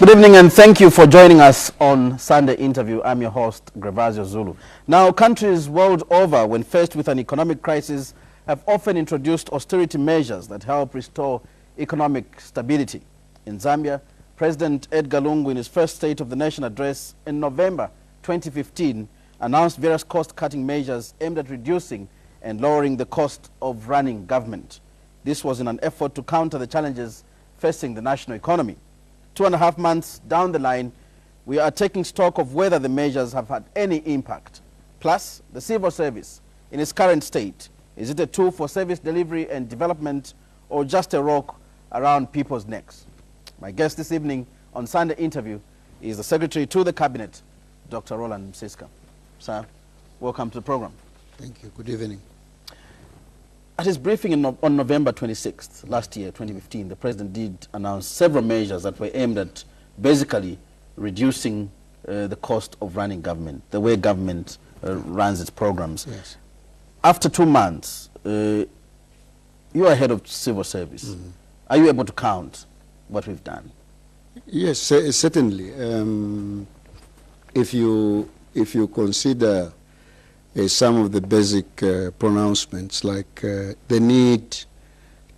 Good evening and thank you for joining us on Sunday Interview. I'm your host, Grevazio Zulu. Now, countries world over, when faced with an economic crisis, have often introduced austerity measures that help restore economic stability. In Zambia, President Edgar Lungu, in his first State of the Nation address in November 2015, announced various cost-cutting measures aimed at reducing and lowering the cost of running government. This was in an effort to counter the challenges facing the national economy. 2.5 months down the line, we are taking stock of whether the measures have had any impact. Plus, the civil service, in its current state, is it a tool for service delivery and development or just a rock around people's necks? My guest this evening on Sunday Interview is the Secretary to the Cabinet, Dr. Roland Msiska. Sir, welcome to the program. Thank you. Good evening. At his briefing on November 26th, last year, 2015, the President did announce several measures that were aimed at basically reducing the cost of running government, the way government runs its programs. Yes. After 2 months, you are head of civil service. Mm-hmm. Are you able to count what we've done? Yes, certainly. If you consider some of the basic pronouncements, like the need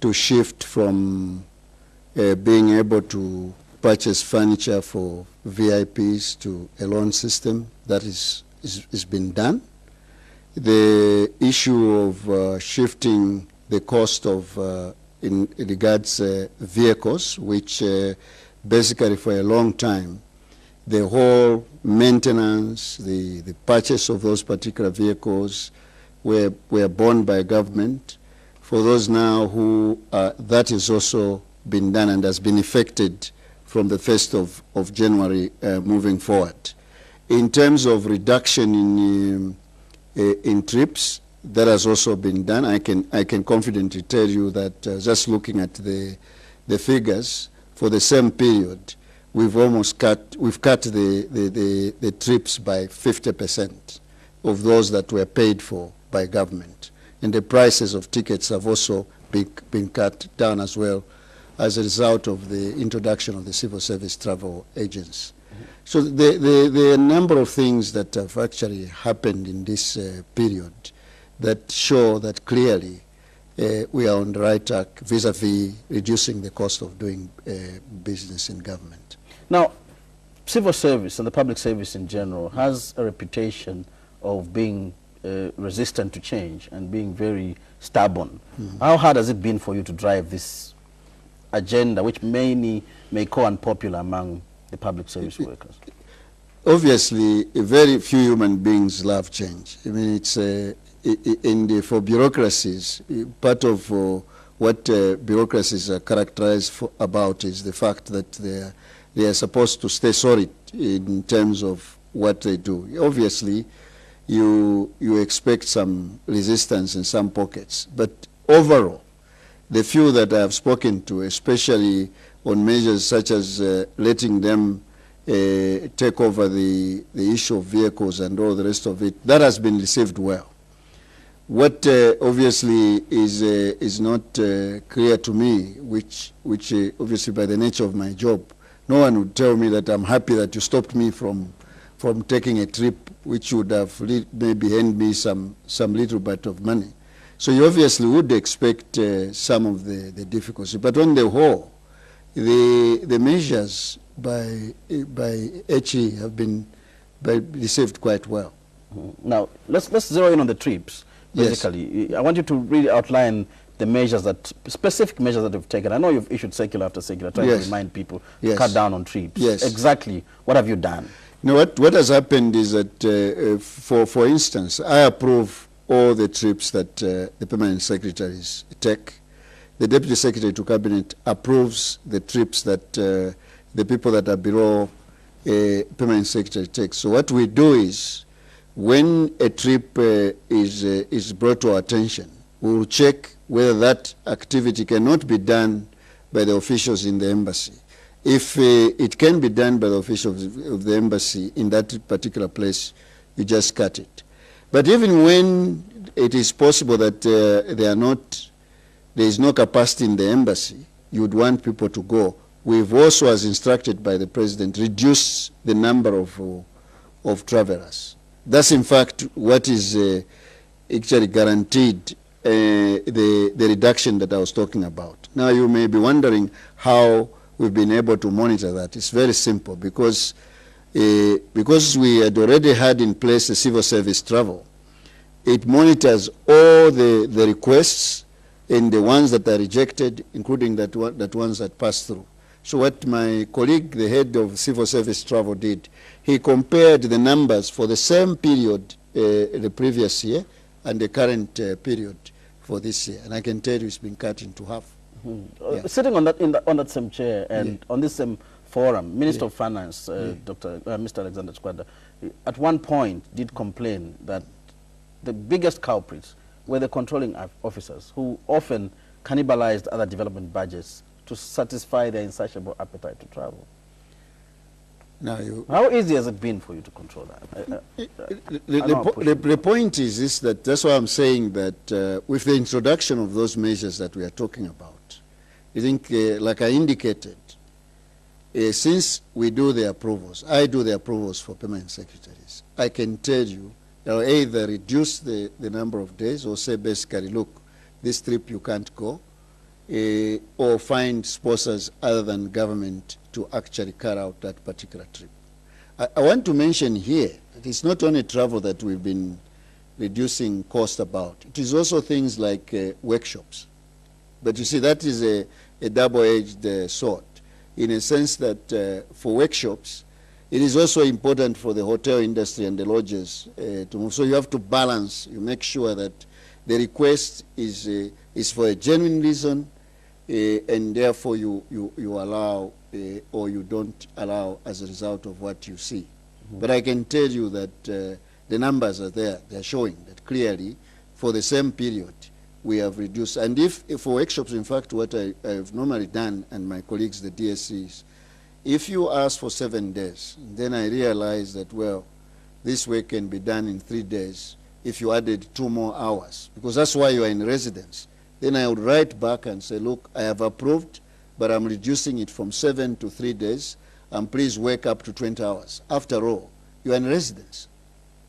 to shift from being able to purchase furniture for VIPs to a loan system, that is been done. The issue of shifting the cost of in regards vehicles, which basically for a long time the whole maintenance, the purchase of those particular vehicles were borne by government. For those now who that has also been done and has been effected from the 1st of January moving forward. In terms of reduction in trips, that has also been done. I can confidently tell you that just looking at the figures for the same period, we've cut the trips by 50% of those that were paid for by government. And the prices of tickets have also been cut down as well as a result of the introduction of the civil service travel agents. Mm-hmm. So there are a number of things that have actually happened in this period that show that clearly we are on the right track vis-a-vis reducing the cost of doing business in government. Now, civil service and the public service in general has a reputation of being resistant to change and being very stubborn. Mm-hmm. How hard has it been for you to drive this agenda, which many may call unpopular among the public service workers? Obviously, very few human beings love change. I mean, it's for bureaucracies, part of what bureaucracies are characterized about is the fact that they are supposed to stay solid in terms of what they do. Obviously, you expect some resistance in some pockets, but overall, the few that I have spoken to, especially on measures such as letting them take over the issue of vehicles and all the rest of it, that has been received well. What obviously is not clear to me, which obviously by the nature of my job, no one would tell me that I'm happy that you stopped me from taking a trip, which would have maybe earned me some little bit of money. So you obviously would expect some of the difficulty. But on the whole, the measures by HE have been received quite well. Now, let's zero in on the trips, basically. Yes. I want you to really outline the specific measures that you've taken. I know you've issued circular after circular, trying to remind people to cut down on trips. Yes. Exactly, what have you done? You know, what has happened is that, for instance, I approve all the trips that the permanent secretaries take. The deputy secretary to cabinet approves the trips that the people that are below permanent secretary take. So what we do is, when a trip is brought to our attention, we will check whether that activity cannot be done by the officials in the embassy. If it can be done by the officials of the embassy in that particular place, you just cut it. But even when it is possible that there is no capacity in the embassy, you would want people to go, we've also, as instructed by the President, reduced the number of travelers. That's in fact what is actually guaranteed the reduction that I was talking about. Now you may be wondering how we've been able to monitor that. It's very simple, because we had already had in place the civil service travel. It monitors all the requests and the ones that are rejected, including that ones that pass through. So what my colleague, the head of civil service travel, did, he compared the numbers for the same period the previous year and the current period for this year. And I can tell you it's been cut into half. Yeah. Sitting on that same chair and on this same forum, Minister of Finance, Mr. Alexander Chkwada, at one point did complain that the biggest culprits were the controlling officers, who often cannibalized other development budgets to satisfy their insatiable appetite to travel. Now how easy has it been for you to control that? The point is that's why I'm saying that with the introduction of those measures that we are talking about, I think, like I indicated, since we do the approvals, I do the approvals for permanent secretaries, I can tell you they'll either reduce the number of days or say basically, look, this trip you can't go, or find sponsors other than government to actually carry out that particular trip. I want to mention here that it's not only travel that we've been reducing cost about. It is also things like workshops. But you see, that is a double-edged sword, in a sense that for workshops, it is also important for the hotel industry and the lodges to move. So you have to balance, you make sure that the request is for a genuine reason, and therefore you allow or you don't allow as a result of what you see. But I can tell you that the numbers are there. They're showing that clearly for the same period we have reduced. And if for workshops, in fact, what I've normally done, and my colleagues, the DSCs, if you ask for 7 days, then I realize that, well, this work can be done in 3 days if you added 2 more hours, because that's why you are in residence. Then I would write back and say, look, I have approved, but I'm reducing it from 7 to 3 days, and please work up to 20 hours. After all, you are in residence.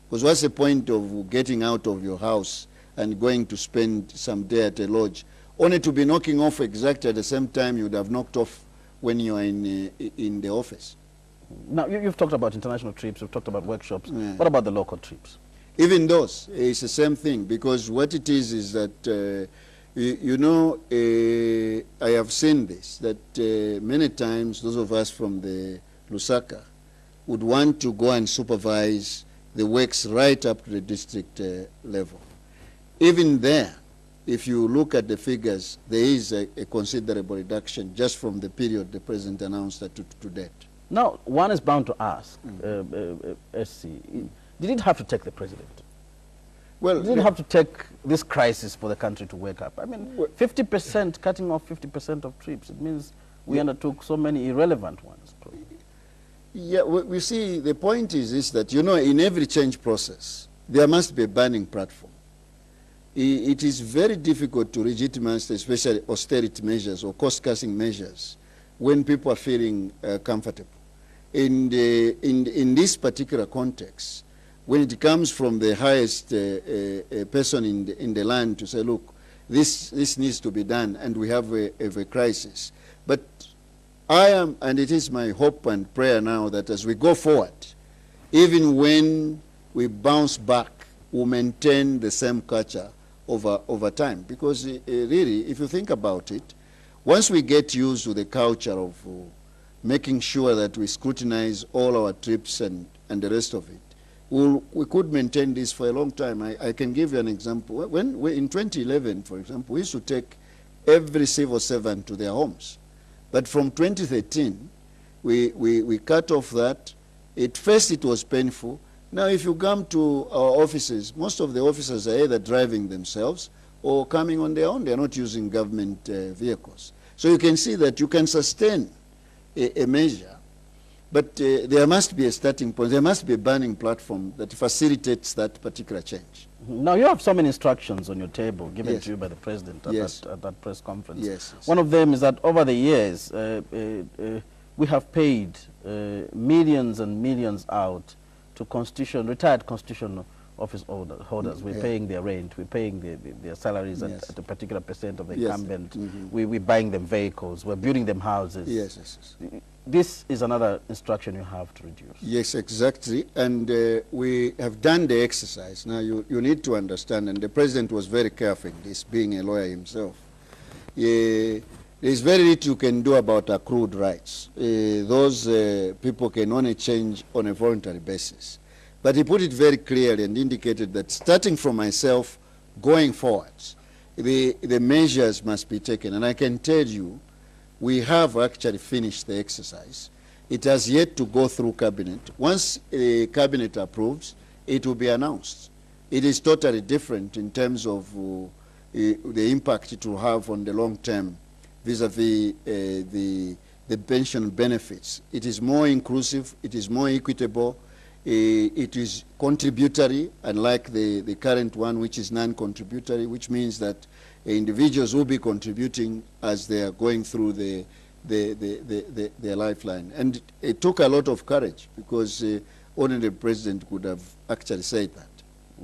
Because what's the point of getting out of your house and going to spend some day at a lodge, only to be knocking off exactly at the same time you would have knocked off when you are in the office? Now, you've talked about international trips, you've talked about workshops. Yeah. What about the local trips? Even those, it's the same thing, because what it is that, you know, I have seen this, that many times those of us from the Lusaka would want to go and supervise the works right up to the district level. Even there, if you look at the figures, there is a considerable reduction just from the period the President announced that to date. Now, one is bound to ask, SC, did it have to take the President? Well, did it have to take this crisis for the country to wake up? I mean, 50%, cutting off 50% of trips, it means we undertook so many irrelevant ones. Yeah, we see, the point is that, you know, in every change process, there must be a burning platform. It is very difficult to legitimize, especially austerity measures or cost-cutting measures, when people are feeling comfortable. In this particular context, when it comes from the highest person in the land to say, look, this needs to be done, and we have a crisis. But I am, and it is my hope and prayer now that as we go forward, even when we bounce back, we'll maintain the same culture over time. Because really, if you think about it, once we get used to the culture of making sure that we scrutinize all our trips and the rest of it, we could maintain this for a long time. I can give you an example. When in 2011, for example, we used to take every civil servant to their homes. But from 2013, we cut off that. At first, it was painful. Now, if you come to our offices, most of the officers are either driving themselves or coming on their own. They're not using government vehicles. So you can see that you can sustain a measure, But there must be a starting point. There must be a burning platform that facilitates that particular change. Now, you have so many instructions on your table given Yes. to you by the president at that press conference. Yes, yes. One of them is that over the years, we have paid millions and millions out to retired constitutional office holders. We're paying their rent, we're paying their salaries at a particular percent of the incumbent. We're buying them vehicles, we're building them houses. Yes, yes, yes. This is another instruction you have to reduce. Yes, exactly. And we have done the exercise. Now, you need to understand, and the president was very careful in this, being a lawyer himself. There's very little you can do about accrued rights. Those people can only change on a voluntary basis. But he put it very clearly and indicated that starting from myself, going forwards, the measures must be taken. And I can tell you, we have actually finished the exercise. It has yet to go through cabinet. Once the cabinet approves, it will be announced. It is totally different in terms of the impact it will have on the long term vis-a-vis the pension benefits. It is more inclusive, it is more equitable, it is contributory, unlike the current one, which is non-contributory, which means that individuals will be contributing as they are going through their lifeline. And it took a lot of courage, because only the president could have actually said that.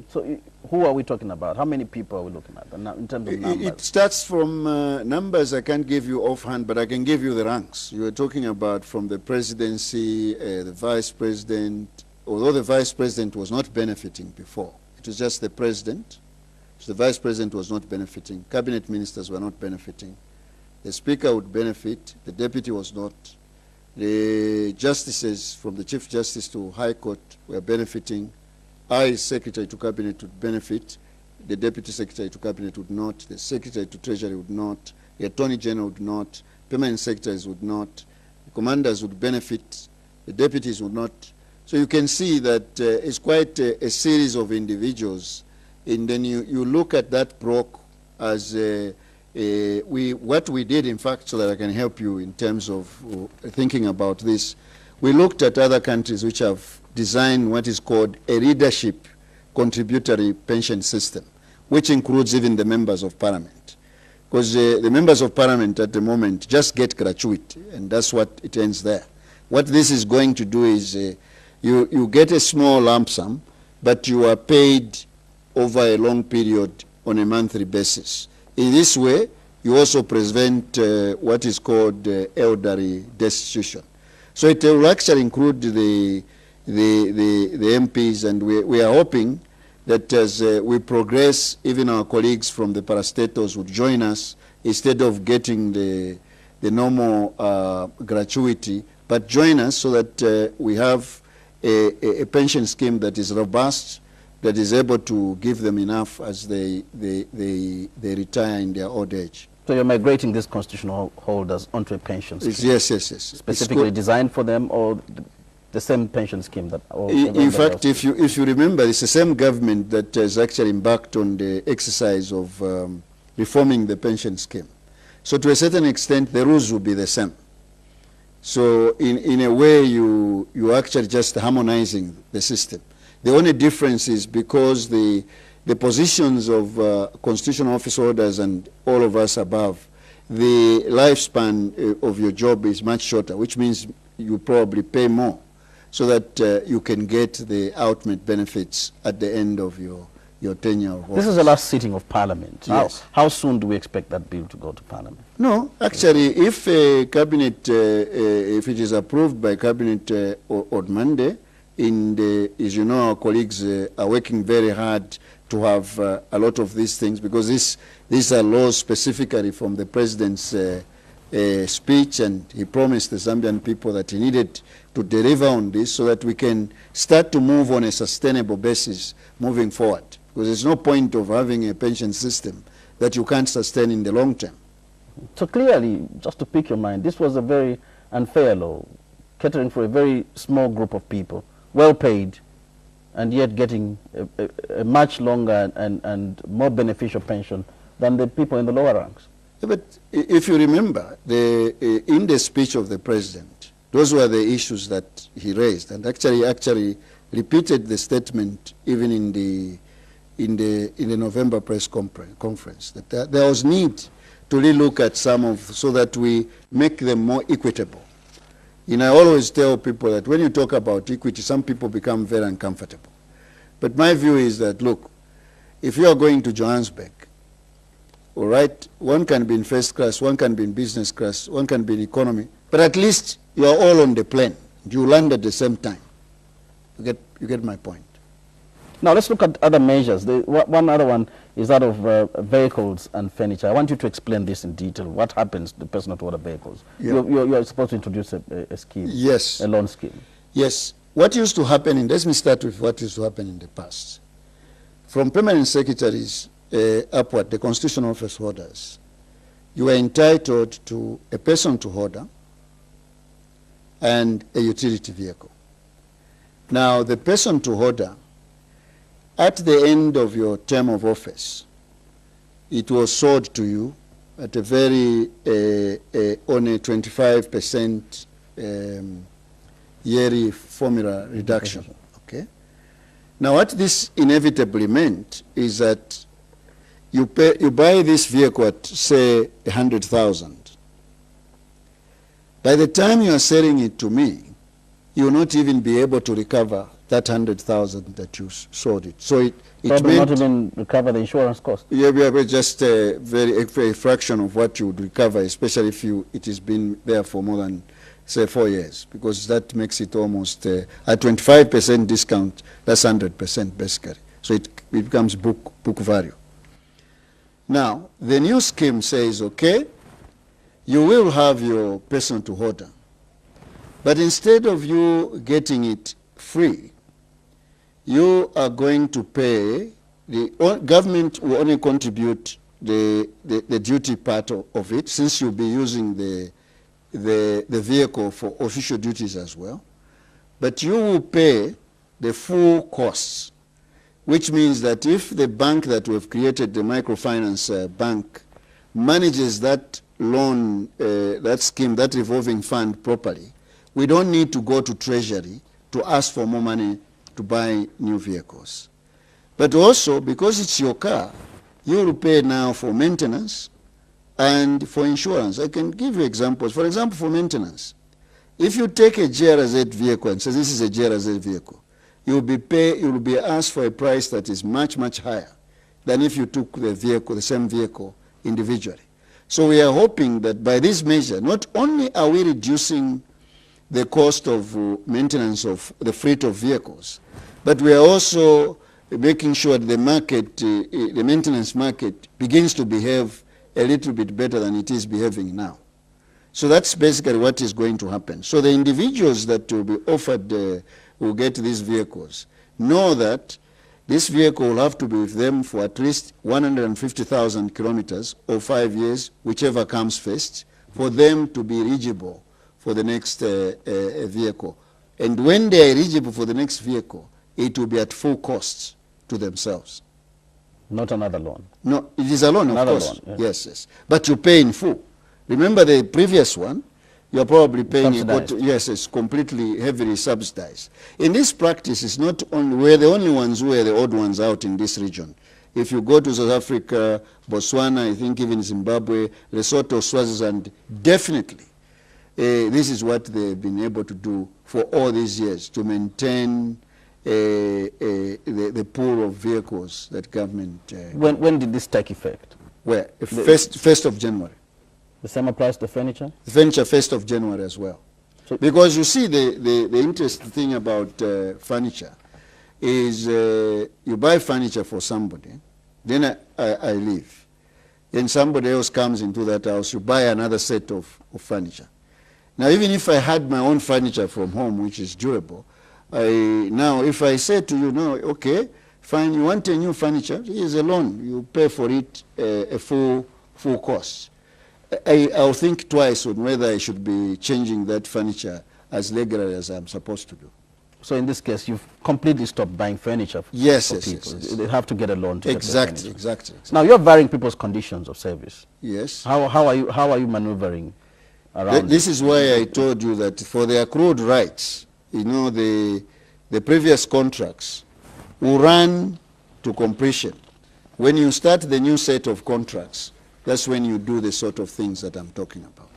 So who are we talking about? How many people are we looking at in terms of numbers? It starts from numbers I can't give you offhand, but I can give you the ranks. You are talking about from the presidency, the vice president, although the vice president was not benefiting before. It was just the president. So the vice president was not benefiting. Cabinet ministers were not benefiting. The speaker would benefit. The deputy was not. The justices, from the chief justice to high court, were benefiting. I, secretary to cabinet, would benefit. The deputy secretary to cabinet would not. The secretary to treasury would not. The attorney general would not. Permanent secretaries would not. The commanders would benefit. The deputies would not. So you can see that it's quite a series of individuals. And then you look at that block as what we did, in fact, so that I can help you in terms of thinking about this. We looked at other countries which have designed what is called a leadership contributory pension system, which includes even the members of parliament. Because the members of parliament at the moment just get gratuity, and that's what it ends there. What this is going to do is you get a small lump sum, but you are paid over a long period on a monthly basis. In this way, you also prevent what is called elderly destitution. So it will actually include the MPs, and we are hoping that as we progress, even our colleagues from the parastatals would join us instead of getting the normal gratuity, but join us so that we have a pension scheme that is robust, that is able to give them enough as they retire in their old age. So you're migrating these constitutional holders onto a pension scheme? Yes, yes, yes. Specifically designed for them, or the same pension scheme that in fact, if you remember, it's the same government that has actually embarked on the exercise of reforming the pension scheme. So to a certain extent, the rules will be the same. So in a way, you actually just harmonizing the system. The only difference is because the positions of constitutional office holders and all of us above, the lifespan of your job is much shorter, which means you probably pay more, so that you can get the ultimate benefits at the end of your tenure of office. This is the last sitting of Parliament. Yes. How soon do we expect that bill to go to Parliament? No, actually, if cabinet, if it is approved by cabinet on Monday, as you know, our colleagues are working very hard to have a lot of these things, because these are laws specifically from the president's speech, and he promised the Zambian people that he needed to deliver on this so that we can start to move on a sustainable basis moving forward. Because there's no point of having a pension system that you can't sustain in the long term. So clearly, just to pick your mind, this was a very unfair law, catering for a very small group of people, well paid, and yet getting a much longer and more beneficial pension than the people in the lower ranks. But if you remember, in the speech of the president, Those were the issues that he raised, and actually repeated the statement even in the November press conference that there was need to relook at some of, so that we make them more equitable. I always tell people that when you talk about equity, some people become very uncomfortable. But my view is that, look, if you are going to Johannesburg, all right, one can be in first class, one can be in business class, one can be in economy, but at least you are all on the plane. You land at the same time. You get my point. Now let's look at other measures. One other one is that of vehicles and furniture. I want you to explain this in detail. What happens to the personal to order vehicles? Yeah. You're supposed to introduce a scheme. Yes. A loan scheme. Yes. What used to happen, let me start with what used to happen in the past. From permanent secretaries upward, the constitutional office holders, you were entitled to a person to order and a utility vehicle. Now, the person to order, at the end of your term of office, it was sold to you at a very, on a 25% yearly formula reduction. Okay. Now, what this inevitably meant is that you buy this vehicle at, say, 100,000. By the time you are selling it to me, you will not even be able to recover that 100,000 that you sold it. So it probably meant not even recover the insurance cost. Yeah, just a fraction of what you would recover, especially if it has been there for more than, say, 4 years, because that makes it almost a 25% discount. That's 100% basically. So it becomes book value. Now, the new scheme says, okay, you will have your person to order, but instead of you getting it free, you are going to pay, the government will only contribute the duty part of it, since you'll be using the vehicle for official duties as well. But you will pay the full costs, which means that if the bank that we've created, the microfinance bank, manages that loan, that scheme, that revolving fund properly, we don't need to go to Treasury to ask for more money to buy new vehicles. But also, because it's your car, you will pay now for maintenance and for insurance. I can give you examples. For example, for maintenance, if you take a GRZ vehicle and say this is a GRZ vehicle, you will be asked for a price that is much, much higher than if you took the same vehicle individually. So we are hoping that by this measure, not only are we reducing the cost of maintenance of the fleet of vehicles, but we are also making sure the market, the maintenance market, begins to behave a little bit better than it is behaving now. So that's basically what is going to happen. So the individuals that will be offered, will get these vehicles, know that this vehicle will have to be with them for at least 150,000 kilometers or 5 years, whichever comes first, for them to be eligible for the next vehicle. And when they are eligible for the next vehicle, it will be at full cost to themselves. Not another loan. No, it is a loan, another of course. Loan, yeah. Yes, yes. But you pay in full. Remember the previous one, you're probably paying yes, it's completely heavily subsidized. In this practice, it's not only, we're the only ones who are the odd ones out in this region. If you go to South Africa, Botswana, I think even Zimbabwe, Lesotho, Swaziland, definitely this is what they've been able to do for all these years, to maintain the pool of vehicles that government... when did this take effect? Where? First of January. The same applies to furniture? The furniture 1st of January as well. So because you see, the interesting thing about furniture is you buy furniture for somebody, then I leave. Then somebody else comes into that house, you buy another set of furniture. Now, even if I had my own furniture from home, which is durable, now if I say to you, no, okay, fine, you want a new furniture, here's a loan, you pay for it a full cost. I'll think twice on whether I should be changing that furniture as regularly as I'm supposed to do. So in this case, you've completely stopped buying furniture for people. Yes. They have to get a loan to exactly, get exactly. Now, you're varying people's conditions of service. Yes. How are you maneuvering around This is why I told you that for the accrued rights, you know, the previous contracts will run to completion. When you start the new set of contracts, that's when you do the sort of things that I'm talking about.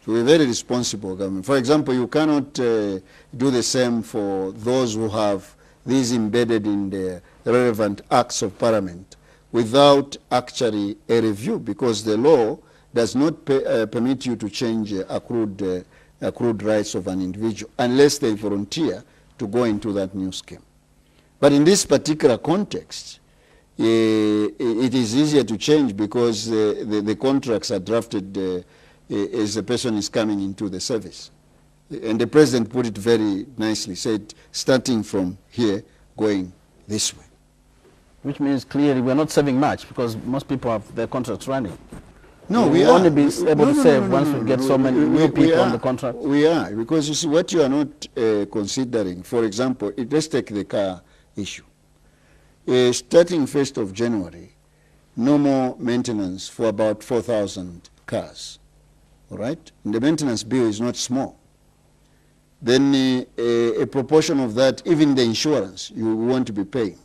So we're very responsible government. For example, you cannot do the same for those who have these embedded in the relevant acts of parliament without actually a review, because the law does not permit you to change accrued rights of an individual unless they volunteer to go into that new scheme. But in this particular context, it is easier to change because the contracts are drafted as the person is coming into the service. And the president put it very nicely, said, starting from here, going this way. Which means clearly we're not saving much because most people have their contracts running. No, we only be able to save once we get so many new people on the contract. We are, because you see what you are not considering. For example, let's take the car issue. Starting 1st of January, no more maintenance for about 4,000 cars. All right? And the maintenance bill is not small. Then a proportion of that, even the insurance, you want to be paying.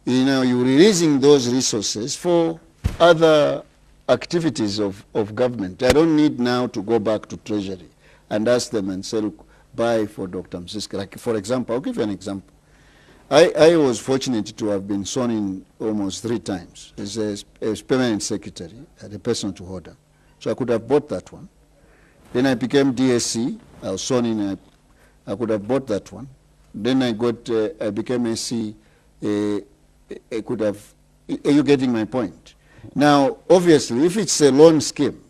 You know, you're releasing those resources for other activities of government. I don't need now to go back to Treasury and ask them and say, look, buy for Dr. Msiska. Like, for example, I'll give you an example. I was fortunate to have been sworn in almost 3 times as permanent secretary at a personal to order. So I could have bought that one. Then I became DSC. I was sworn in. I could have bought that one. Then I became SC. I could have. Are you getting my point? Now, obviously, if it's a loan scheme,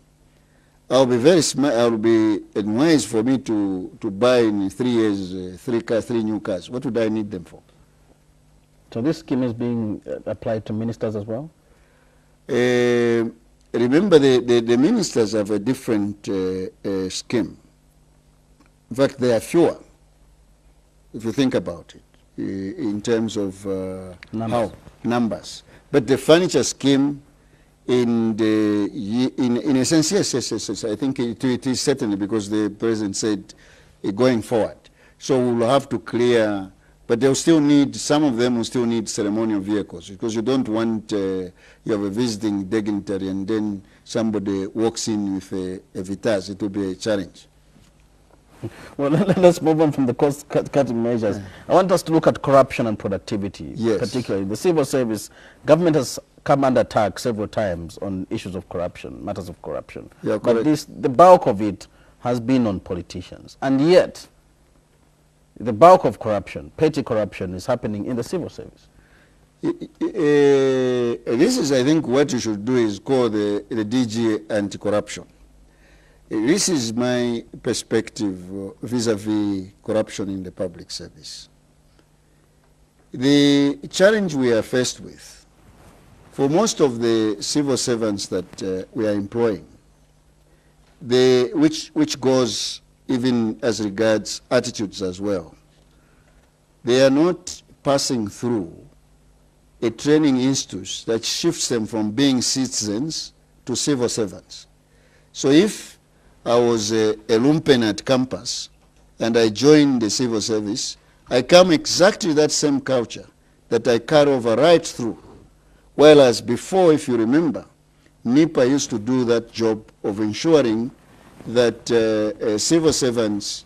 I'll be very smart. I'll be wise for me to buy in 3 years 3 new cars. What would I need them for? So this scheme is being applied to ministers as well? Remember, the ministers have a different scheme. In fact, there are fewer, if you think about it, in terms of numbers. But the furniture scheme, in a sense, yes, I think it is certainly, because the president said going forward. So we'll have to clear. But they'll still need, some of them will still need ceremonial vehicles, because you don't want, you have a visiting dignitary and then somebody walks in with a Vitaz. It will be a challenge. Well, let's move on from the cost-cutting measures. I want us to look at corruption and productivity, particularly. The civil service, government has come under attack several times on issues of corruption, matters of corruption. Yeah, but the bulk of it has been on politicians. And yet, the bulk of corruption, petty corruption, is happening in the civil service. This is, I think, what you should do is call the DG anti-corruption. This is my perspective vis-a-vis corruption in the public service. The challenge we are faced with, for most of the civil servants that we are employing, which goes even as regards attitudes as well, they are not passing through a training institute that shifts them from being citizens to civil servants. So if I was a lumpen at campus and I joined the civil service, I come exactly that same culture that I carry over right through. Whereas before, if you remember, NIPA used to do that job of ensuring that civil servants,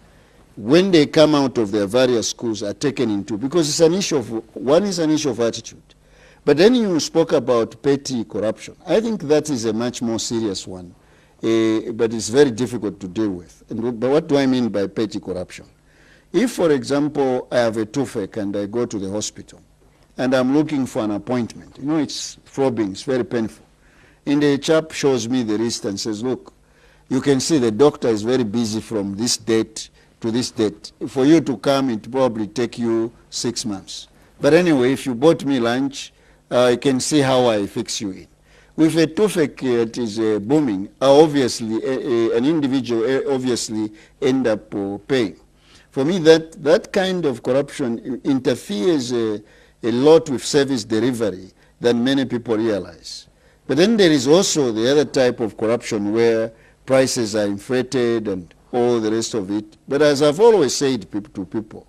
when they come out of their various schools, are taken into, because it's an issue of, one is an issue of attitude. But then you spoke about petty corruption. I think that is a much more serious one. But it's very difficult to deal with. But what do I mean by petty corruption? If, for example, I have a toothache and I go to the hospital and I'm looking for an appointment, you know, it's throbbing, it's very painful. And the chap shows me the list and says, look, you can see the doctor is very busy from this date to this date. For you to come, it probably take you 6 months. But anyway, if you bought me lunch, I can see how I fix you in. With a toothache that is booming, obviously, an individual obviously end up paying. For me, that kind of corruption interferes a lot with service delivery than many people realize. But then there is also the other type of corruption where prices are inflated and all the rest of it. But as I've always said to people,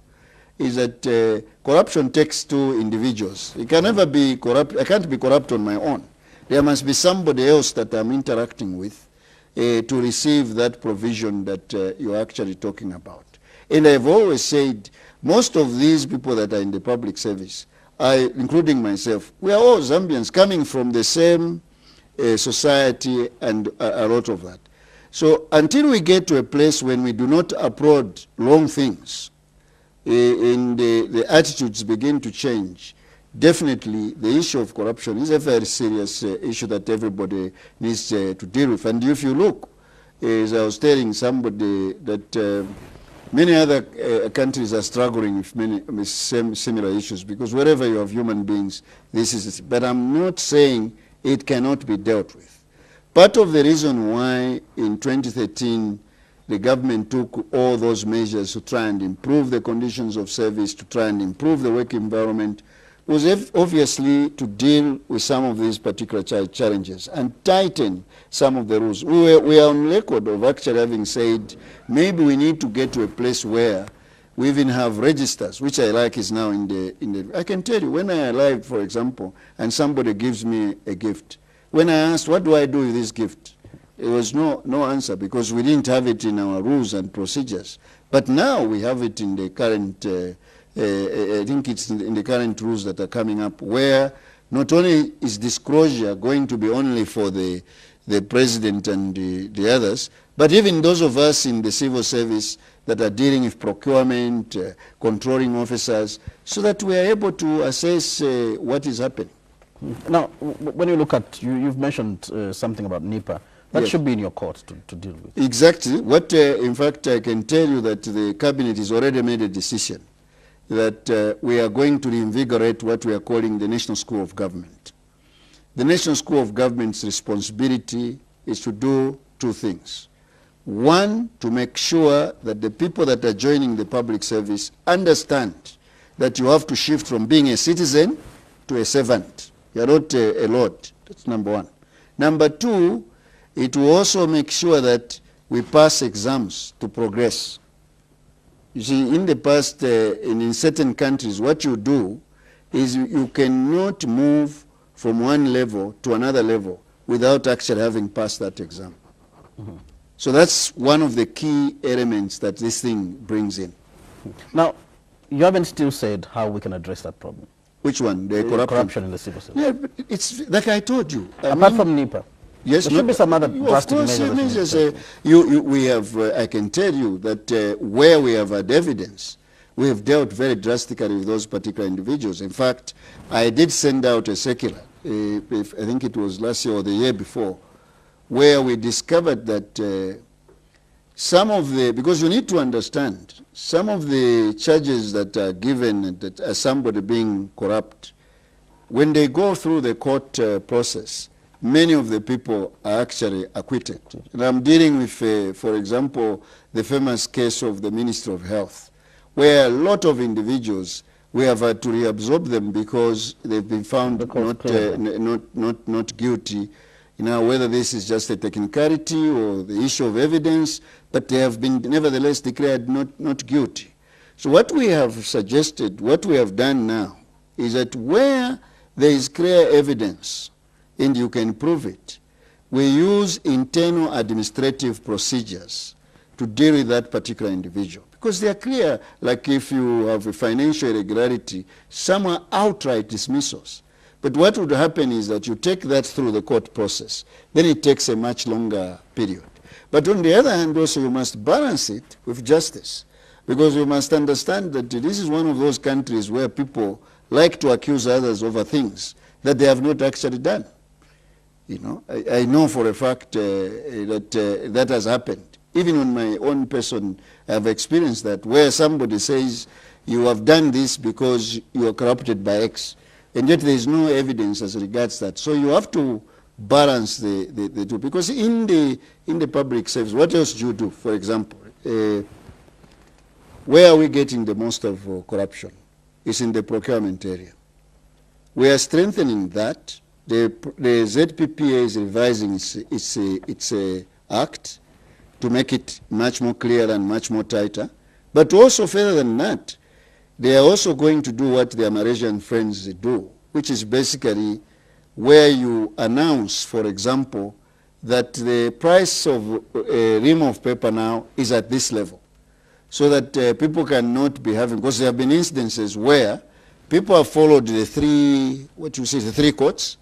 is that corruption takes two individuals. It can never be corrupt. I can't be corrupt on my own. There must be somebody else that I'm interacting with to receive that provision that you're actually talking about. And I've always said, most of these people that are in the public service, including myself, we are all Zambians coming from the same society and a lot of that. So until we get to a place when we do not applaud wrong things, and the attitudes begin to change, definitely the issue of corruption is a very serious issue that everybody needs to deal with. And if you look, as I was telling somebody, that many other countries are struggling with similar issues, because wherever you have human beings, this is it. But I'm not saying it cannot be dealt with. Part of the reason why in 2013 the government took all those measures to try and improve the conditions of service, to try and improve the work environment, was obviously to deal with some of these particular challenges and tighten some of the rules. We are on record of actually having said maybe we need to get to a place where we even have registers, which I like is now in the I can tell you, when I arrived, for example, and somebody gives me a gift, when I asked, what do I do with this gift? There was no answer, because we didn't have it in our rules and procedures. But now we have it in the current, I think it's in the current rules that are coming up, where not only is disclosure going to be only for the president and the others, but even those of us in the civil service that are dealing with procurement, controlling officers, so that we are able to assess what is happening. Now, when you look at, you've mentioned something about NEPA. That Yes. should be in your court to deal with. Exactly. What, in fact, I can tell you that the cabinet has already made a decision that we are going to reinvigorate what we are calling the National School of Government. The National School of Government's responsibility is to do two things. One, to make sure that the people that are joining the public service understand that you have to shift from being a citizen to a servant. You are not a lord. That's number one. Number two, it will also make sure that we pass exams to progress. You see, in the past, in certain countries, what you do is you cannot move from one level to another level without actually having passed that exam. Mm-hmm. So that's one of the key elements that this thing brings in. Now, you haven't still said how we can address that problem. Which one? The corruption in the civil service. Yeah, but it's like I told you. Apart from NEPA. Yes, there should be some other drastic measures. We have, I can tell you that where we have had evidence, we have dealt very drastically with those particular individuals. In fact, I did send out a circular, I think it was last year or the year before, where we discovered that some of the, because you need to understand, some of the charges that are given that as somebody being corrupt, when they go through the court process, many of the people are actually acquitted. And I'm dealing with, for example, the famous case of the Minister of Health, where a lot of individuals, we have had to reabsorb them because they've been found not guilty. You know, whether this is just a technicality or the issue of evidence, but they have been nevertheless declared not guilty. So what we have suggested, what we have done now, is that where there is clear evidence, and you can prove it, we use internal administrative procedures to deal with that particular individual. Because they are clear, like if you have a financial irregularity, some are outright dismissals. But what would happen is that you take that through the court process. Then it takes a much longer period. But on the other hand, also you must balance it with justice. Because you must understand that this is one of those countries where people like to accuse others over things that they have not actually done. You know, I know for a fact that that has happened. Even on my own person, I have experienced that, where somebody says, you have done this because you are corrupted by X. And yet there is no evidence as regards that. So you have to balance the two. Because in the public service, what else do you do? For example, where are we getting the most of corruption? It's in the procurement area. We are strengthening that. The ZPPA is revising its act, to make it much more clear and much more tighter. But also further than that, they are also going to do what their Malaysian friends do, which is basically where you announce, for example, that the price of a ream of paper now is at this level, so that people cannot be having, because there have been instances where people have followed the three quotes,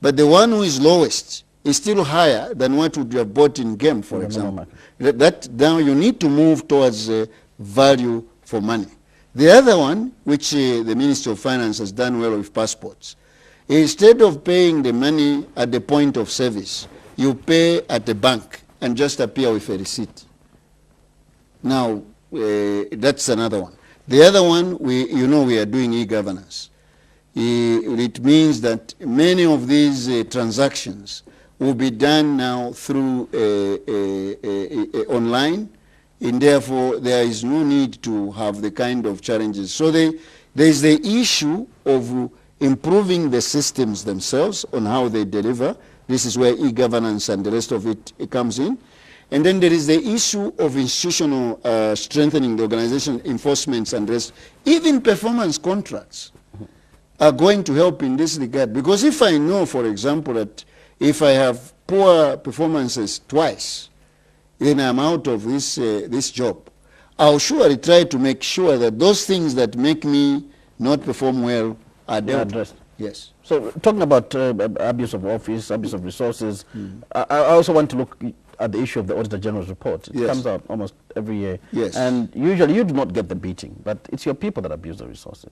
but the one who is lowest is still higher than what would you have bought in game, for example. That now you need to move towards value for money. The other one, which the Ministry of Finance has done well with passports, instead of paying the money at the point of service, you pay at the bank and just appear with a receipt. Now, that's another one. The other one, we are doing e-governance. It means that many of these transactions will be done now through online, and therefore there is no need to have the kind of challenges. So there is the issue of improving the systems themselves on how they deliver. This is where e-governance and the rest of it comes in. And then there is the issue of institutional strengthening the organization, enforcements and rest. Even performance contracts are going to help in this regard. Because if I know, for example, that if I have poor performances twice, then I'm out of this job, I'll surely try to make sure that those things that make me not perform well are dealt with. Yes. So talking about abuse of office, abuse of resources, I also want to look at the issue of the Auditor General's report. It comes out almost every year. Yes. And usually you do not get the beating, but it's your people that abuse the resources.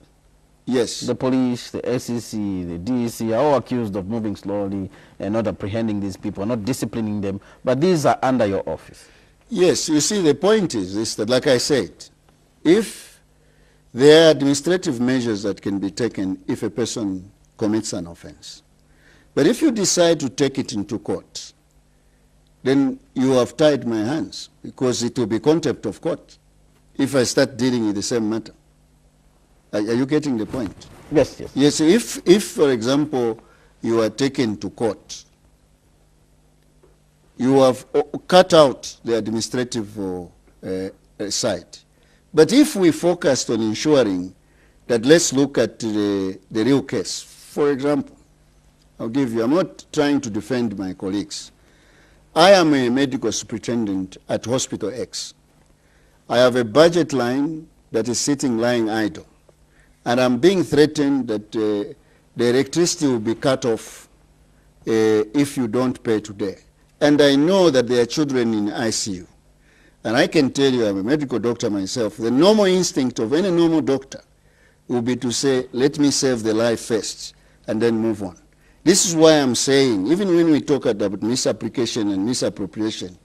Yes. The police, the SEC, the DEC are all accused of moving slowly and not apprehending these people, not disciplining them, but these are under your office. Yes, you see, the point is this, that like I said, if there are administrative measures that can be taken if a person commits an offense, but if you decide to take it into court, then you have tied my hands, because it will be contempt of court if I start dealing with the same matter. Are you getting the point? Yes, yes. Yes, if for example, you are taken to court, you have cut out the administrative side. But if we focused on ensuring that, let's look at the real case. For example, I'll give you, I'm not trying to defend my colleagues. I am a medical superintendent at Hospital X. I have a budget line that is lying idle. And I'm being threatened that the electricity will be cut off if you don't pay today. And I know that there are children in ICU. And I can tell you, I'm a medical doctor myself, the normal instinct of any normal doctor will be to say, let me save the life first and then move on. This is why I'm saying, even when we talk about misapplication and misappropriation,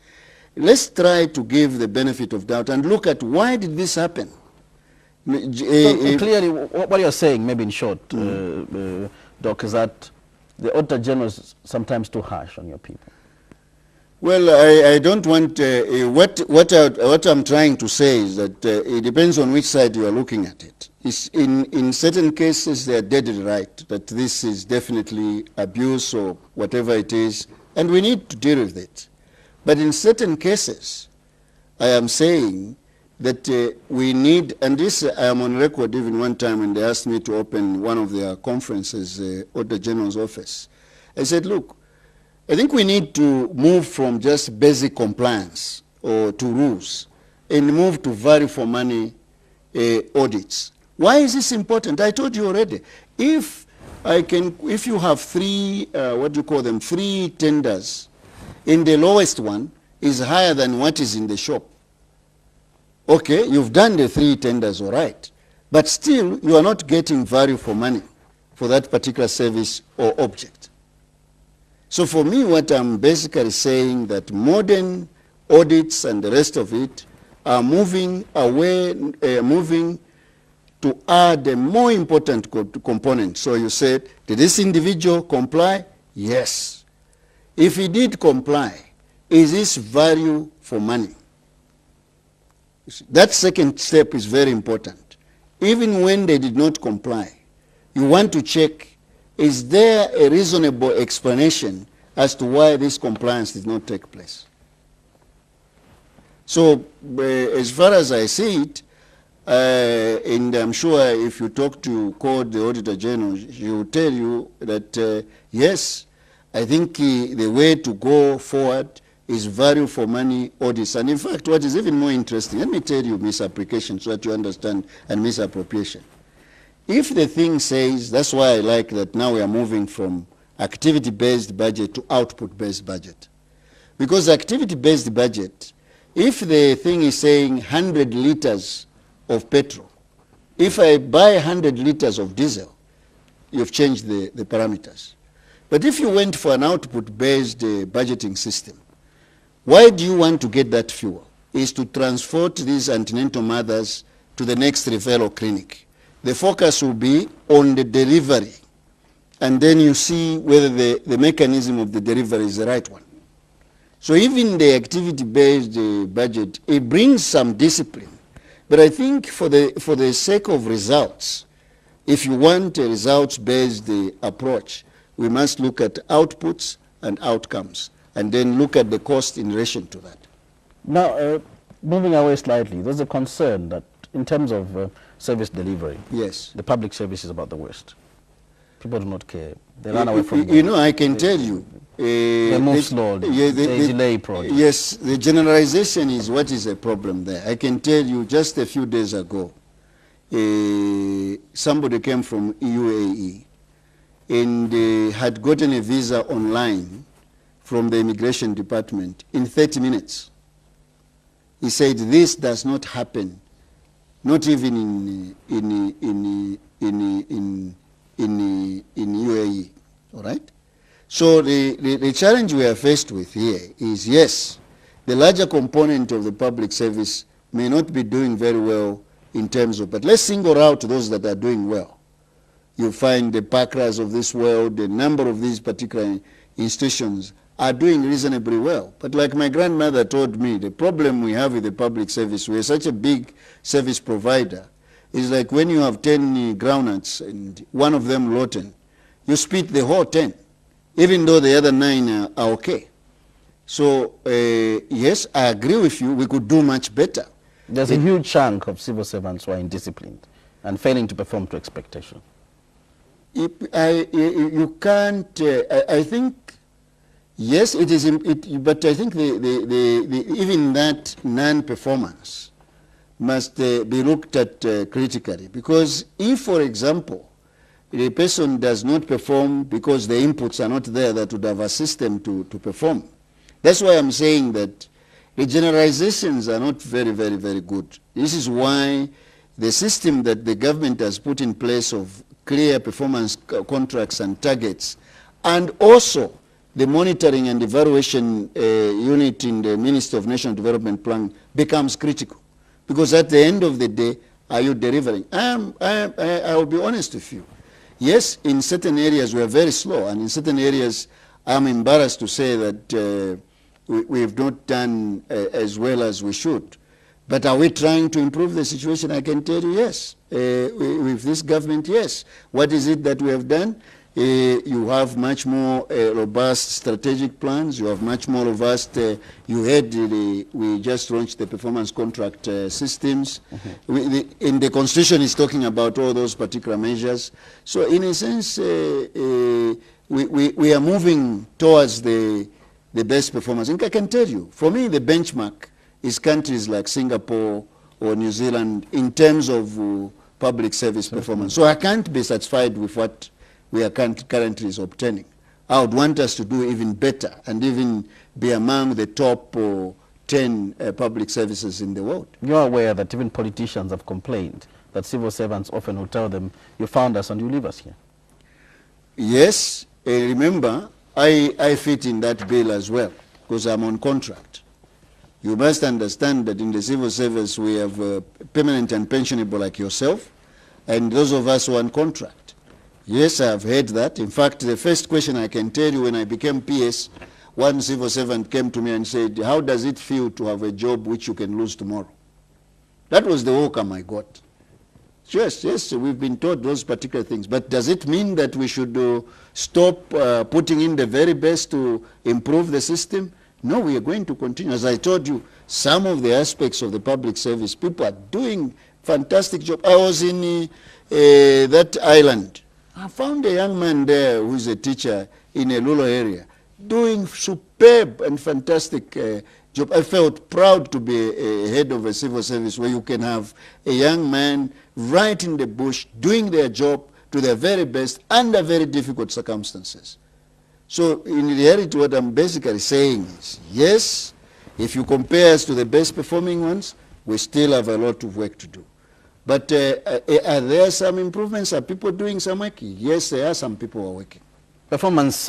let's try to give the benefit of doubt and look at why did this happen. So clearly, what you're saying, maybe in short, Doc, is that the Auditor General is sometimes too harsh on your people. Well, I don't want, what I'm trying to say is that it depends on which side you are looking at it. In certain cases, they are deadly right, that this is definitely abuse or whatever it is, and we need to deal with it. But in certain cases, I am saying that we need, and this I am on record even one time when they asked me to open one of their conferences, Auditor General's office. I said, look, I think we need to move from just basic compliance or to rules and move to value for money audits. Why is this important? I told you already. If you have three tenders, and the lowest one is higher than what is in the shop, okay, you've done the 3 tenders, all right, but still you are not getting value for money for that particular service or object. So for me, what I'm basically saying that modern audits and the rest of it are moving away, moving to add a more important component. So you said, did this individual comply? Yes. If he did comply, is this value for money? That second step is very important. Even when they did not comply, you want to check, is there a reasonable explanation as to why this compliance did not take place? So as far as I see it, and I'm sure if you talk to the Auditor General, she will tell you that yes, I think the way to go forward is value for money audits. And in fact, what is even more interesting, let me tell you misapplication so that you understand, and misappropriation. If the thing says, that's why I like that now we are moving from activity-based budget to output-based budget. Because activity-based budget, if the thing is saying 100 liters of petrol, if I buy 100 liters of diesel, you've changed the parameters. But if you went for an output-based budgeting system, why do you want to get that fuel? Is to transport these antenatal mothers to the next referral clinic. The focus will be on the delivery, and then you see whether the mechanism of the delivery is the right one. So even the activity-based budget, it brings some discipline. But I think for the sake of results, if you want a results-based approach, we must look at outputs and outcomes, and then look at the cost in relation to that. Now, moving away slightly, there's a concern that in terms of service delivery, yes, the public service is about the West. People do not care. They run away from you know, I can tell you. They move slowly. They delay projects. Yes, the generalization is what is a problem there. I can tell you just a few days ago, somebody came from UAE and had gotten a visa online from the immigration department in 30 minutes. He said this does not happen, not even in UAE, all right? So the challenge we are faced with here is, yes, the larger component of the public service may not be doing very well in terms of, but let's single out those that are doing well. You find the Pakras of this world, the number of these particular institutions are doing reasonably well. But like my grandmother told me, the problem we have with the public service, we're such a big service provider, is like when you have 10 groundnuts and one of them rotten, you spit the whole 10, even though the other 9 are okay. So yes, I agree with you, we could do much better. There's a huge chunk of civil servants who are indisciplined and failing to perform to expectation. You can't, I think, yes, it is, but I think even that non-performance must be looked at critically. Because if, for example, the person does not perform because the inputs are not there that would have assist them to perform. That's why I'm saying that the generalizations are not very, very, very good. This is why the system that the government has put in place of clear performance contracts and targets, and also the monitoring and evaluation unit in the Ministry of National Development Plan becomes critical. Because at the end of the day, are you delivering? I will be honest with you. Yes, in certain areas we are very slow, and in certain areas I'm embarrassed to say that we have not done as well as we should. But are we trying to improve the situation? I can tell you yes. With this government, yes. What is it that we have done? You have much more robust strategic plans. You have much more robust, you had we just launched the performance contract systems. In the Constitution is talking about all those particular measures. So in a sense, we are moving towards the best performance. And I can tell you, for me, the benchmark is countries like Singapore or New Zealand in terms of public service performance. So I can't be satisfied with what we are currently obtaining. I would want us to do even better and even be among the top 10 public services in the world. You are aware that even politicians have complained that civil servants often will tell them, you found us and you leave us here. Yes, remember, I fit in that bill as well because I'm on contract. You must understand that in the civil service we have permanent and pensionable like yourself, and those of us who are on contract. Yes, I have heard that. In fact, the first question I can tell you, when I became PS, one civil servant came to me and said, how does it feel to have a job which you can lose tomorrow? That was the welcome I got. Yes, yes, we've been taught those particular things. But does it mean that we should stop putting in the very best to improve the system? No, we are going to continue. As I told you, some of the aspects of the public service, people are doing fantastic job. I was in that island. I found a young man there who is a teacher in a rural area doing superb and fantastic job. I felt proud to be a head of a civil service where you can have a young man right in the bush doing their job to their very best under very difficult circumstances. So in reality, what I'm basically saying is, yes, if you compare us to the best performing ones, we still have a lot of work to do. But are there some improvements? Are people doing some work? Yes, there are some people who are working. Performance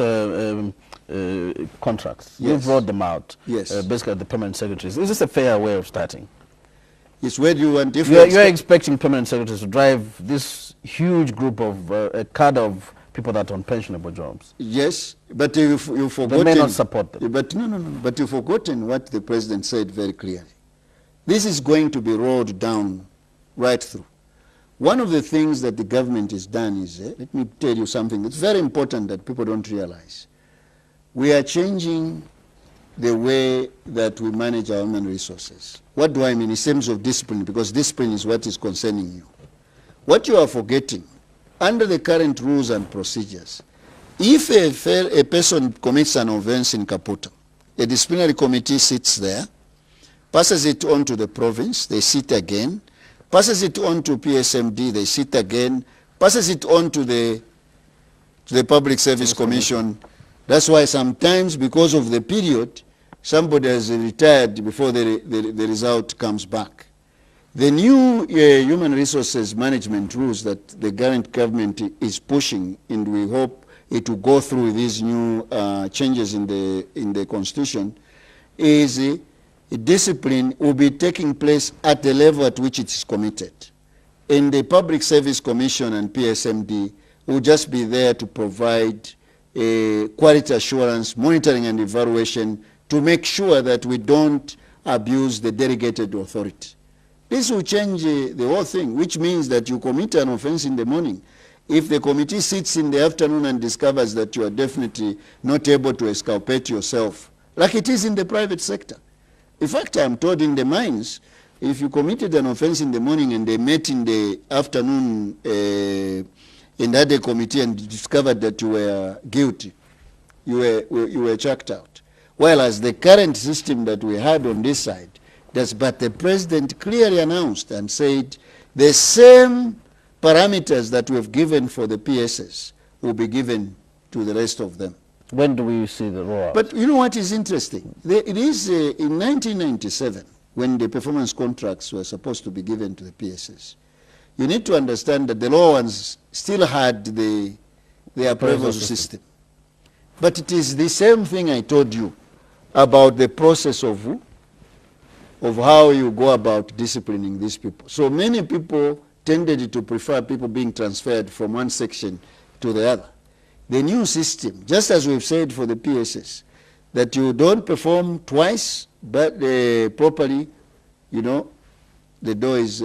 contracts, yes. You've brought them out, yes. Basically the permanent secretaries. Is this a fair way of starting? Yes, where do you want different... You're expecting permanent secretaries to drive this huge group of, a cadre of people that are on pensionable jobs. Yes, but you've forgotten... They may not support them. But no. But you've forgotten what the president said very clearly. This is going to be rolled down right through. One of the things that the government has done is, let me tell you something that's very important that people don't realize. We are changing the way that we manage our human resources. What do I mean in terms of discipline? Because discipline is what is concerning you. What you are forgetting, under the current rules and procedures, if a person commits an offense in Kaputa, a disciplinary committee sits there, passes it on to the province, they sit again, passes it on to PSMD, they sit again, passes it on to the Public Service Commission. That's why sometimes, because of the period, somebody has retired before the result comes back. The new human resources management rules that the current government is pushing, and we hope it will go through these new changes in the constitution, is discipline will be taking place at the level at which it is committed. And the Public Service Commission and PSMD will just be there to provide quality assurance, monitoring and evaluation to make sure that we don't abuse the delegated authority. This will change the whole thing, which means that you commit an offense in the morning. If the committee sits in the afternoon and discovers that you are definitely not able to exculpate yourself, like it is in the private sector. In fact, I'm told in the mines, if you committed an offense in the morning and they met in the afternoon and had a committee and discovered that you were guilty, you were chucked out. Whereas the current system that we had on this side, but the president clearly announced and said the same parameters that we've given for the PSs will be given to the rest of them. When do we see the rollout? But you know what is interesting? It is in 1997, when the performance contracts were supposed to be given to the PSs. You need to understand that the lower ones still had the appraisal system. But it is the same thing I told you about the process of how you go about disciplining these people. So many people tended to prefer people being transferred from one section to the other. The new system, just as we've said for the PSS, that you don't perform twice, but properly, you know, the door is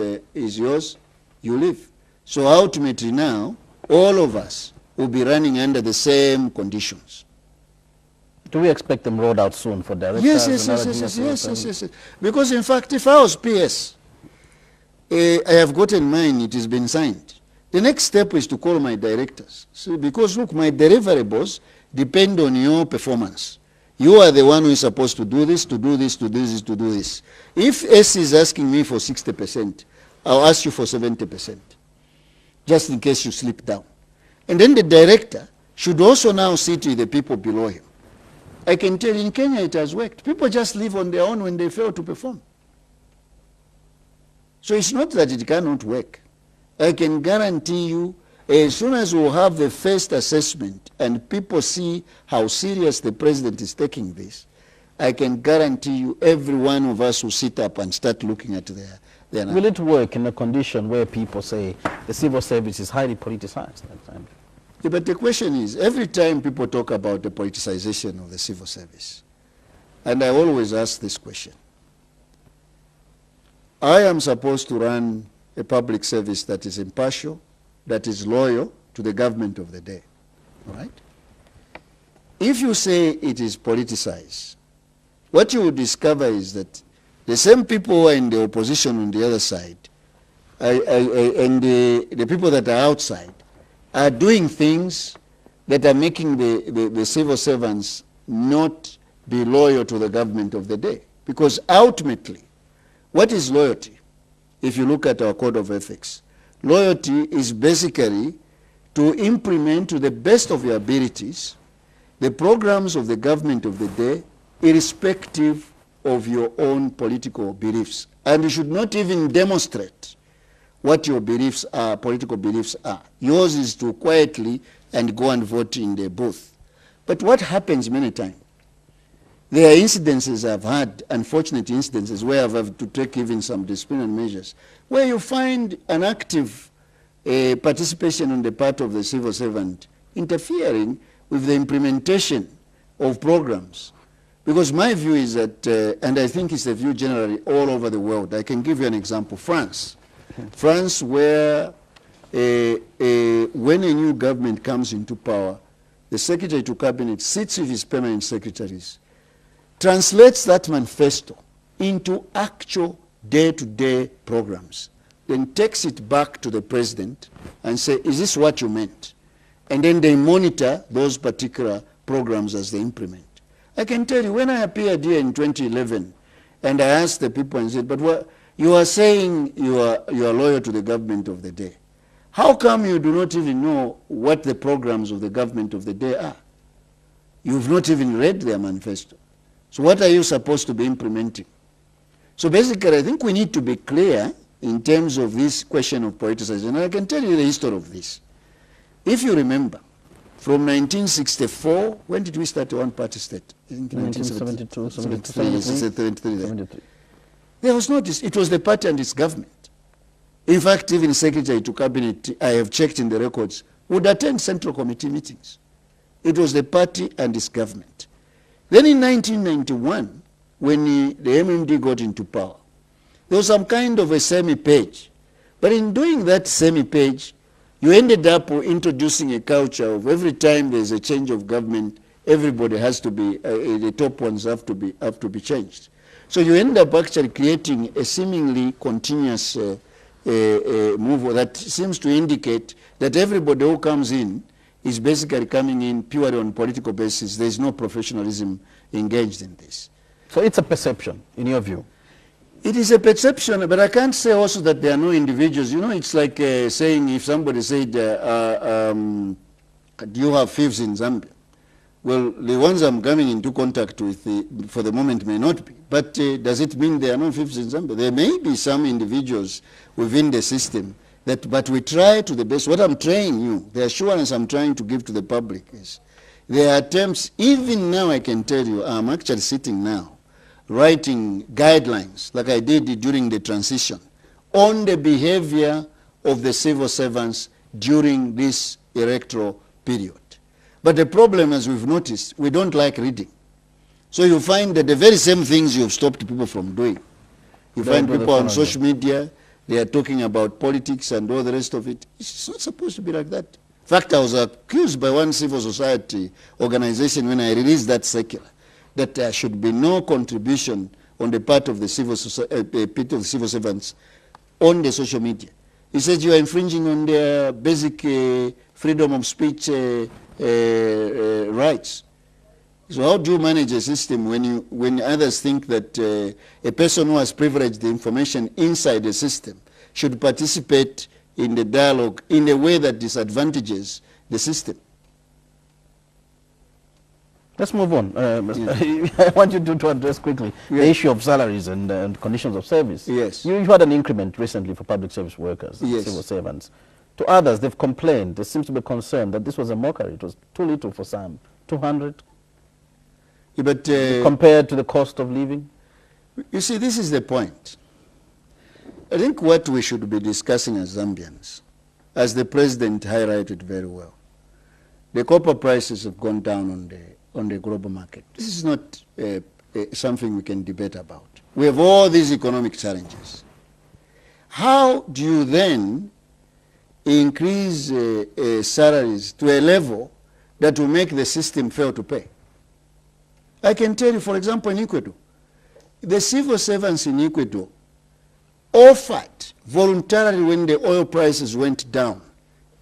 yours, you leave. So ultimately now, all of us will be running under the same conditions. Do we expect them rolled out soon for directors? Yes. Because in fact, if I was PS, I have gotten mine, it has been signed. The next step is to call my directors. So because look, my deliverables depend on your performance. You are the one who is supposed to do this, to do this, to do this, to do this. If S is asking me for 60%, I'll ask you for 70%, just in case you slip down. And then the director should also now sit with the people below him. I can tell you in Kenya it has worked. People just live on their own when they fail to perform. So it's not that it cannot work. I can guarantee you, as soon as we have the first assessment and people see how serious the president is taking this, I can guarantee you every one of us will sit up and start looking at their Will it work in a condition where people say the civil service is highly politicized? Yeah, but the question is, every time people talk about the politicization of the civil service, and I always ask this question, I am supposed to run a public service that is impartial, that is loyal to the government of the day, all right? If you say it is politicized, what you will discover is that the same people who are in the opposition on the other side and the people that are outside are doing things that are making the civil servants not be loyal to the government of the day. Because ultimately, what is loyalty? If you look at our code of ethics, loyalty is basically to implement to the best of your abilities the programs of the government of the day, irrespective of your own political beliefs. And you should not even demonstrate what your beliefs are, political beliefs are. Yours is to quietly and go and vote in the booth. But what happens many times, there are incidences I've had, unfortunate incidences, where I've had to take even some disciplinary measures, where you find an active participation on the part of the civil servant interfering with the implementation of programs. Because my view is that, and I think it's a view generally all over the world. I can give you an example. France. France, where when a new government comes into power, the Secretary to Cabinet sits with his permanent secretaries, translates that manifesto into actual day-to-day programs, then takes it back to the president and say, is this what you meant? And then they monitor those particular programs as they implement. I can tell you, when I appeared here in 2011, and I asked the people and said, but what, you are saying you are loyal to the government of the day. How come you do not even know what the programs of the government of the day are? You've not even read their manifesto. So what are you supposed to be implementing? So basically, I think we need to be clear in terms of this question of politicization. And I can tell you the history of this. If you remember, from 1964, when did we start a one-party state? In 1972, 73. There was no, it was the party and its government. In fact, even Secretary to Cabinet, I have checked in the records, would attend Central Committee meetings. It was the party and its government. Then in 1991, when the MMD got into power, there was some kind of a semi-page. But in doing that semi-page, you ended up introducing a culture of every time there's a change of government, everybody has to be, the top ones have to be changed. So you end up actually creating a seemingly continuous move that seems to indicate that everybody who comes in is basically coming in purely on political basis. There is no professionalism engaged in this. So it's a perception, in your view? It is a perception, but I can't say also that there are no individuals. You know, it's like saying if somebody said, do you have thieves in Zambia? Well, the ones I'm coming into contact with for the moment may not be. But does it mean there are no thieves in Zambia? There may be some individuals within the system, but we try to the best. What I'm trying you, the assurance I'm trying to give to the public is there are attempts, even now I can tell you, I'm actually sitting now, writing guidelines, like I did during the transition, on the behavior of the civil servants during this electoral period. But the problem, as we've noticed, we don't like reading. So you find that the very same things you've stopped people from doing. You find people on social media, they are talking about politics and all the rest of it. It's not supposed to be like that. In fact, I was accused by one civil society organization when I released that circular that there should be no contribution on the part of the civil servants on the social media. He says you are infringing on their basic freedom of speech rights. So how do you manage a system when others think that a person who has privileged the information inside the system should participate in the dialogue in a way that disadvantages the system? Let's move on. I want you to address quickly the issue of salaries and conditions of service. Yes. You had an increment recently for public service workers, civil servants. To others, they've complained. There seems to be concern that this was a mockery. It was too little for some. 200? Yeah, but compared to the cost of living? You see, this is the point. I think what we should be discussing as Zambians, as the president highlighted very well, the copper prices have gone down on the global market. This is not something we can debate about. We have all these economic challenges. How do you then increase salaries to a level that will make the system fail to pay? I can tell you, for example, in Ecuador, the civil servants in Ecuador offered voluntarily, when the oil prices went down,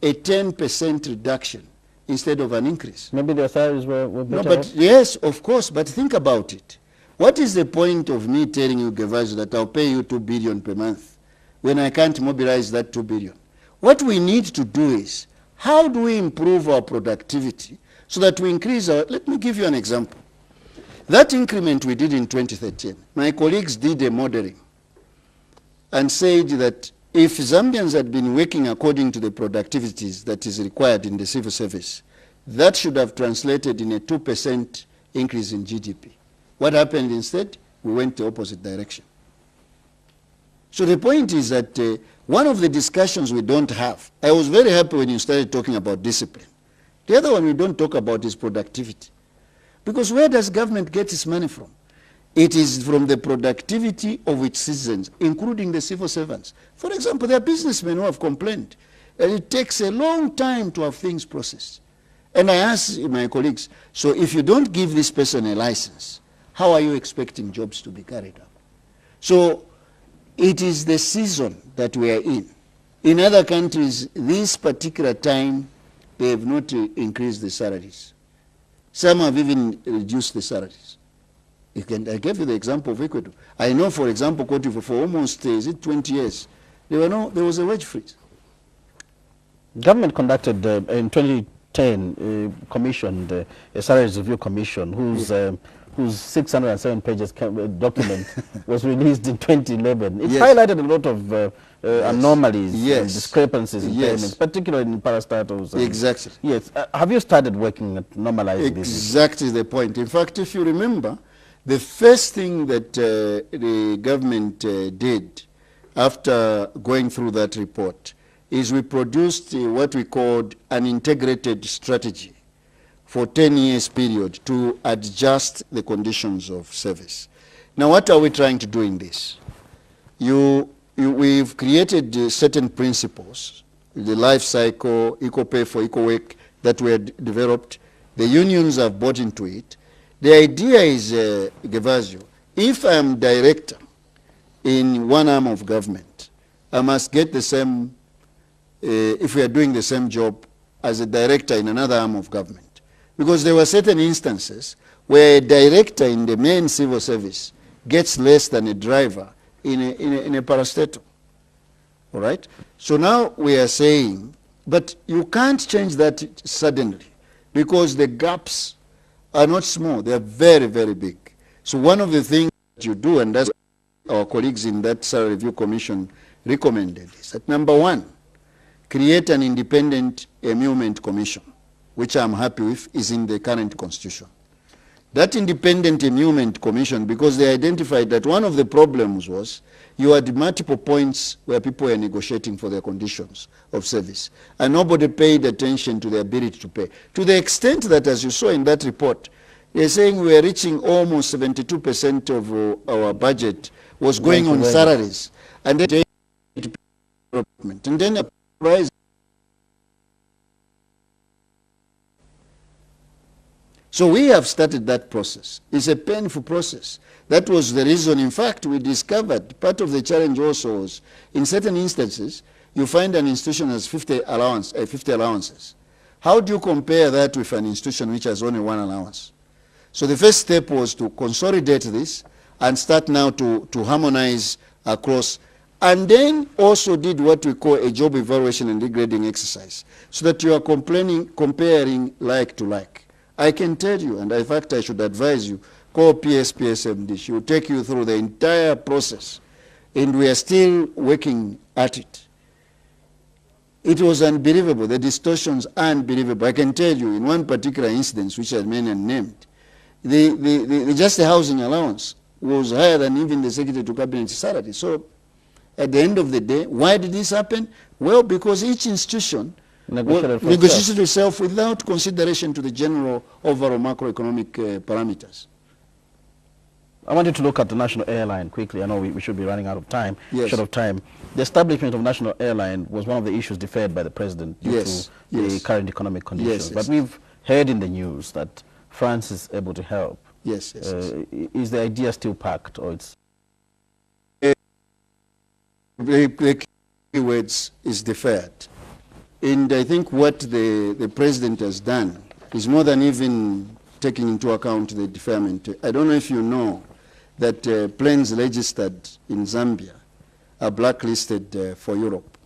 a 10% reduction instead of an increase. Maybe their salaries were better. No, but yes, of course, but think about it. What is the point of me telling you, Grevazio, that I'll pay you 2 billion per month when I can't mobilize that 2 billion? What we need to do is, how do we improve our productivity so that we increase our, let me give you an example. That increment we did in 2013, my colleagues did a modeling and said that if Zambians had been working according to the productivities that is required in the civil service, that should have translated in a 2% increase in GDP. What happened instead? We went the opposite direction. So the point is that one of the discussions we don't have, I was very happy when you started talking about discipline. The other one we don't talk about is productivity. Because where does government get its money from? It is from the productivity of its citizens, including the civil servants. For example, there are businessmen who have complained that it takes a long time to have things processed. And I asked my colleagues, so if you don't give this person a license, how are you expecting jobs to be carried out? So it is the season that we are in. In other countries, this particular time, they have not increased the salaries. Some have even reduced the salaries. I gave you the example of Ecuador. I know, for example, Cote d'Ivoire, for almost 20 years, there was a wage freeze. Government conducted in 2010 commissioned a salaries review commission whose 607 pages document was released in 2011. It highlighted a lot of anomalies and discrepancies in payments, particularly in parastatals. Exactly. Yes. Have you started working at normalizing this? Exactly the point. In fact, if you remember, the first thing that the government did after going through that report is we produced what we called an integrated strategy for 10 years period to adjust the conditions of service. Now, what are we trying to do in this? We've created certain principles, the life cycle, equal pay for equal work that were developed. The unions have bought into it. The idea is, Grevazio, if I'm director in one arm of government, I must get the same, if we are doing the same job as a director in another arm of government. Because there were certain instances where a director in the main civil service gets less than a driver in a parastatal. All right? So now we are saying, but you can't change that suddenly because the gaps are not small. They are very, very big. So one of the things that you do, and that's what our colleagues in that salary review commission recommended, is that number one, create an independent emolument commission, which I'm happy with, is in the current constitution. That independent emolument commission, because they identified that one of the problems was you had multiple points where people were negotiating for their conditions of service, and nobody paid attention to the ability to pay. To the extent that, as you saw in that report, they're saying we are reaching almost 72% of our budget was going on salaries, and then a price. So we have started that process. It's a painful process. That was the reason, in fact, we discovered part of the challenge also was, in certain instances, you find an institution has 50 allowances. How do you compare that with an institution which has only one allowance? So the first step was to consolidate this and start now to harmonize across, and then also did what we call a job evaluation and degrading exercise, so that you are comparing like to like. I can tell you, and in fact I should advise you, call PSMD. She will take you through the entire process, and we are still working at it. It was unbelievable. The distortions are unbelievable. I can tell you, in one particular instance, which I remain unnamed, just the housing allowance was higher than even the Secretary to Cabinet salary. So at the end of the day, why did this happen? Well, because each institution negotiated itself without consideration to the general overall macroeconomic parameters. I wanted to look at the national airline quickly. I know we should be running out of time, short of time. The establishment of national airline was one of the issues deferred by the president due to the current economic conditions. But we've heard in the news that France is able to help. Yes, yes, yes. Is the idea still packed, or it's... The key words is deferred. And I think what the president has done is more than even taking into account the deferment. I don't know if you know that planes registered in Zambia are blacklisted for Europe.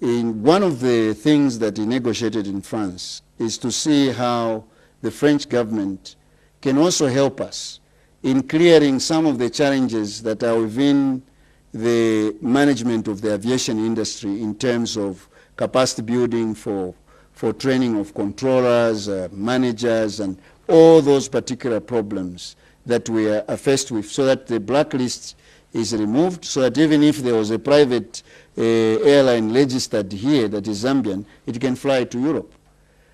One of the things that he negotiated in France is to see how the French government can also help us in clearing some of the challenges that are within the management of the aviation industry in terms of capacity building for training of controllers, managers, and all those particular problems that we are faced with, so that the blacklist is removed, so that even if there was a private airline registered here that is Zambian, it can fly to Europe.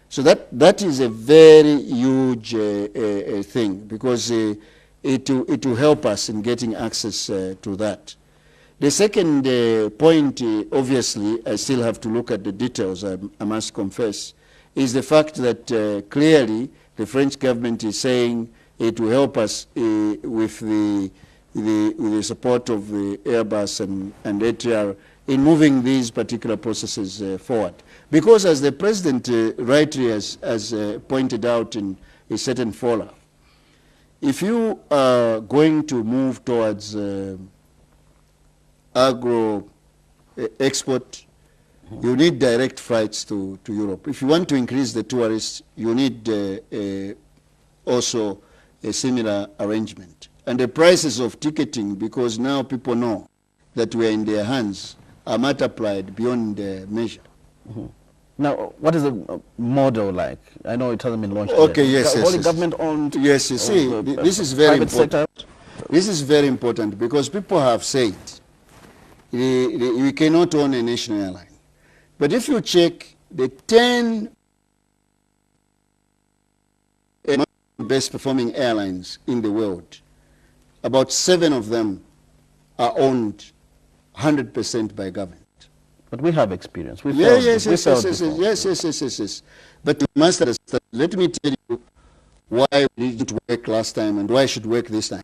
So that is a very huge thing, because it will help us in getting access to that. The second point, obviously, I still have to look at the details, I must confess, is the fact that clearly the French government is saying it will help us with the support of the Airbus and ATR in moving these particular processes forward. Because as the President rightly has pointed out in a certain fora, if you are going to move towards agro export, you need direct flights to Europe. If you want to increase the tourists, you need also a similar arrangement. And the prices of ticketing, because now people know that we are in their hands, are multiplied beyond measure. Mm-hmm. Now, what is the model like? I know it hasn't been launched okay, yet. Yes, yes. Government-owned? Yes, you see, this is very important. This is very important because people have said we cannot own a national airline. But if you check the 10 best performing airlines in the world, about 7 of them are owned 100% by government. But we have experience. Yes. But you must understand, let me tell you why it didn't work last time and why it should work this time.